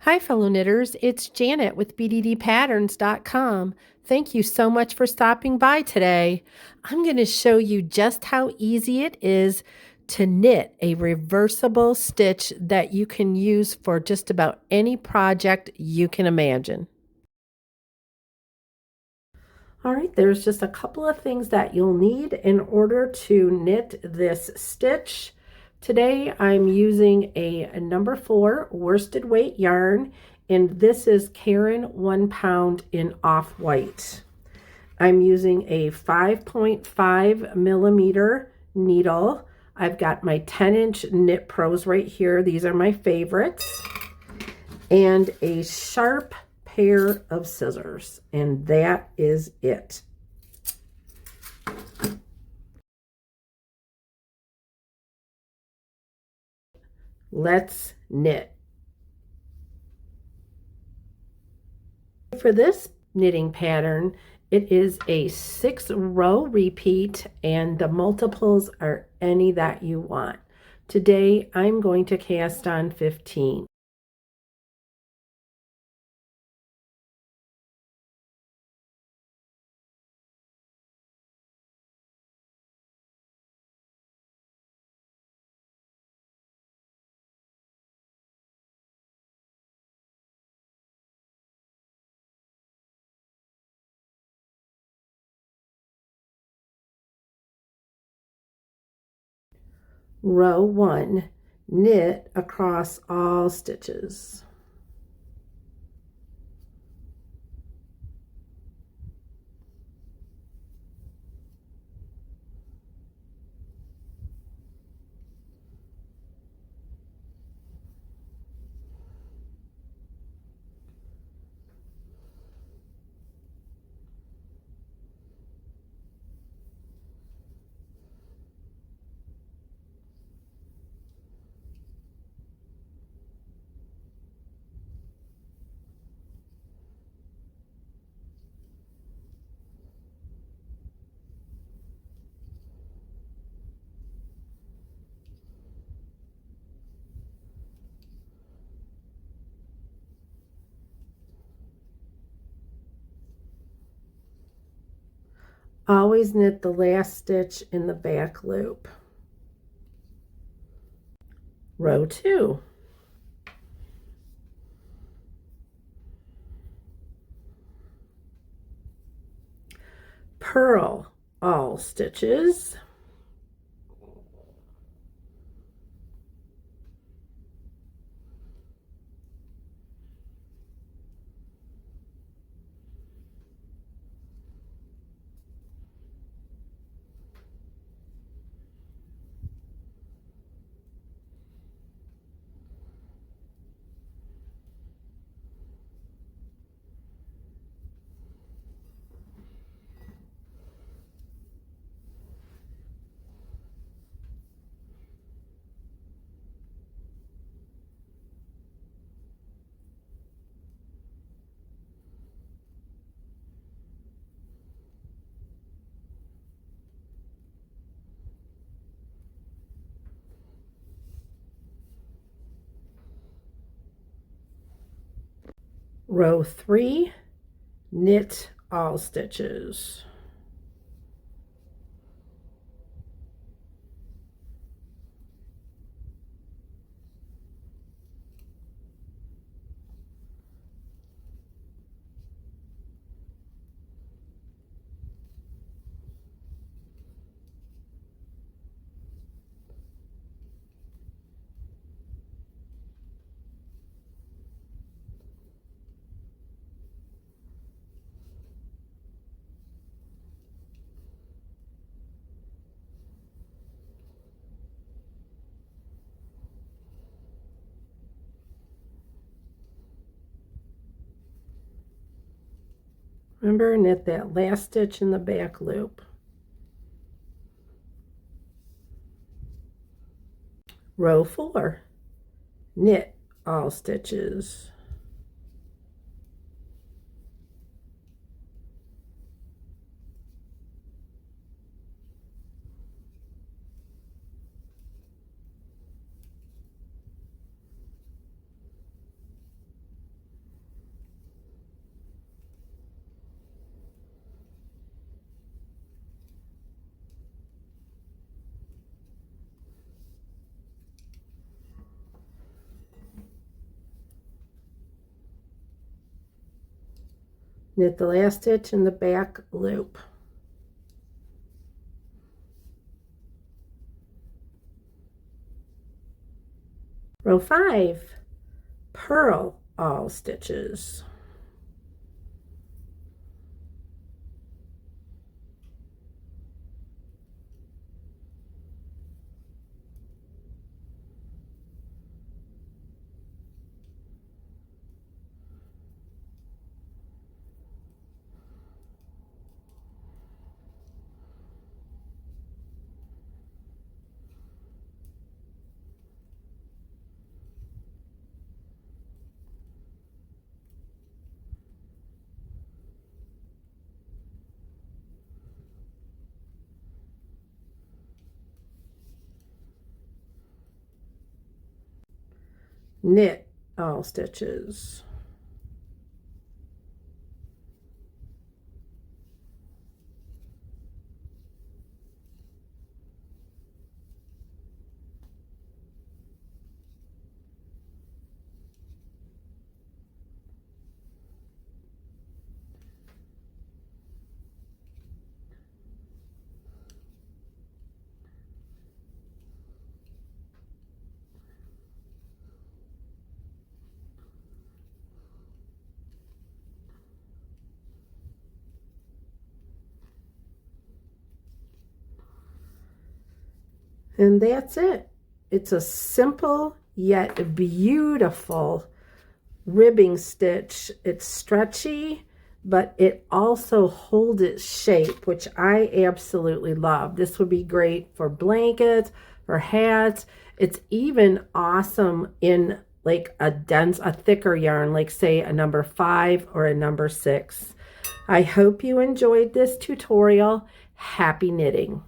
Hi, fellow knitters. It's Janet with BDDPatterns.com. Thank you so much for stopping by today. I'm going to show you just how easy it is to knit a reversible stitch that you can use for just about any project you can imagine. All right, there's just a couple of things that you'll need in order to knit this stitch. Today I'm using a number 4 worsted weight yarn, and this is Caron 1 pound in off-white. I'm using a 5.5 millimeter needle. I've got my 10-inch Knit Pros right here. These are my favorites. And a sharp pair of scissors, and that is it. Let's knit. For this knitting pattern, it is a 6-row repeat, and the multiples are any that you want. Today I'm going to cast on 15. Row 1, knit across all stitches. Always knit the last stitch in the back loop. Row 2. Purl all stitches. Row 3, knit all stitches. Remember, knit that last stitch in the back loop. Row 4, knit all stitches. Knit the last stitch in the back loop. Row 5, purl all stitches. Knit all stitches. And that's it. It's a simple yet beautiful ribbing stitch. It's stretchy, but it also holds its shape, which I absolutely love. This would be great for blankets, for hats. It's even awesome in like a thicker yarn, like say a number 5 or a number 6. I hope you enjoyed this tutorial. Happy knitting.